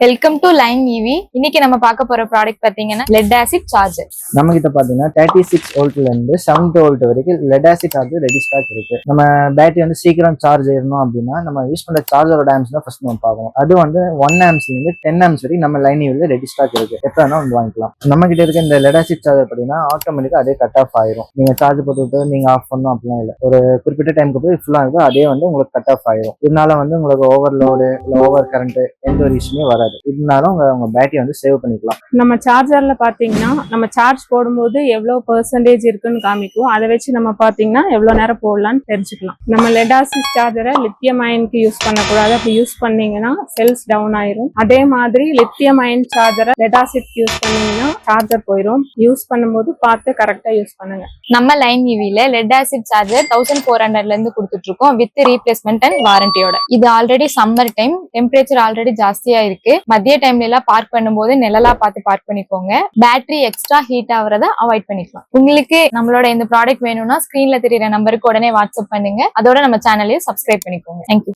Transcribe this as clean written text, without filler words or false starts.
Welcome to line EV. இன்னைக்கு நம்ம பார்க்க போற ப்ராடக்ட் பாத்தீங்கன்னா லெட் ஆசிட் சார்ஜர். நம்ம கிட்ட பாத்தீங்கன்னா 36 வோல்ட்ல இருந்து 70 வோல்ட் வரைக்கும் lead acid charger ready stock இருக்கு. நம்ம பேட்டரி வந்து சீக்கிரம் சார்ஜ் ஏறணும் அப்படின்னா நம்ம யூஸ் பண்ற சார்ஜரோட ஆம்ஸ் தான் ஃபர்ஸ்ட் நம்ம பார்க்கணும். அது வந்து 1 ஆம்ஸ்ல இருந்து 10 ஆம்ஸ் வரைக்கும் நம்ம லைன் ஈவில ரெடி ஸ்டாக் இருக்கு. எப்ப வேணா வந்து வாங்கிக்கலாம். நம்ம கிட்ட இருக்க இந்த லெட் ஆசிட் சார்ஜர் பாத்தீங்கன்னா ஆட்டோமேட்டிக்கா அதே கட் ஆஃப் ஆயிரும். நீங்க சார்ஜ் போட்டுவிட்டு நீங்க ஆஃப் பண்ணணும் அப்படிலாம் இல்லை. ஒரு குறிப்பிட்ட டைமுக்கு போய் ஃபுல்லா இருக்கும், அதே வந்து உங்களுக்கு கட் ஆஃப் ஆயிரும். இதனால வந்து உங்களுக்கு ஓவர்லோடு இல்லை ஓவர் கரண்ட் எந்த ஒரு இஷ்யூமே வராது. இதனால உங்க பேட்டரி வந்து சேவ் பண்ணிக்கலாம். நம்ம சார்ஜர்ல பாத்தீங்கன்னா நம்ம சார்ஜ் போடும்போது எவ்வளவு பெர்சன்டேஜ் இருக்குன்னு காமிக்கும். அதை வச்சு நம்ம பாத்தீங்கன்னா எவ்வளவு நேரம் போடலாம்னு தெரிஞ்சுக்கலாம். நம்ம லெட் ஆசிட் சார்ஜரை லித்தியம் அயனுக்கு யூஸ் பண்ணக்கூடாது. அப்படி யூஸ் பண்ணீங்கன்னா செல்ஸ் டவுன் ஆயிரும். அதே மாதிரி லித்தியம் அயன் சார்ஜரை லெட் ஆசிட் யூஸ் பண்ணீங்கன்னா சார்ஜர் போயிடும். யூஸ் பண்ணும்போது பார்த்து கரெக்டா யூஸ் பண்ணுங்க. நம்ம லைன் ஈவில லெட் ஆசிட் சார்ஜர் 1400ல இருந்து கொடுத்துட்டு இருக்கோம் வித் ரீப்ளேஸ்மெண்ட் அண்ட் வாரண்டியோட. இது already summer time, temperature already ஜாஸ்தியா இருக்கு. மதிய டைம்ல எல்லாம் பார்க் பண்ணும்போது நிழலா பார்த்து பார்க் பண்ணிக்கோங்க. பேட்டரி எக்ஸ்ட்ரா ஹீட் ஆகுறத அவாய்ட் பண்ணிக்கலாம். உங்களுக்கு நம்மளோட இந்த ப்ராடக்ட் வேணும்னா ஸ்கிரீன்ல தெரியுற நம்பருக்கு உடனே வாட்ஸ்அப் பண்ணுங்க. அதோட நம்ம சேனலையும் சப்ஸ்கிரைப் பண்ணிக்கோங்க. தேங்க்யூ.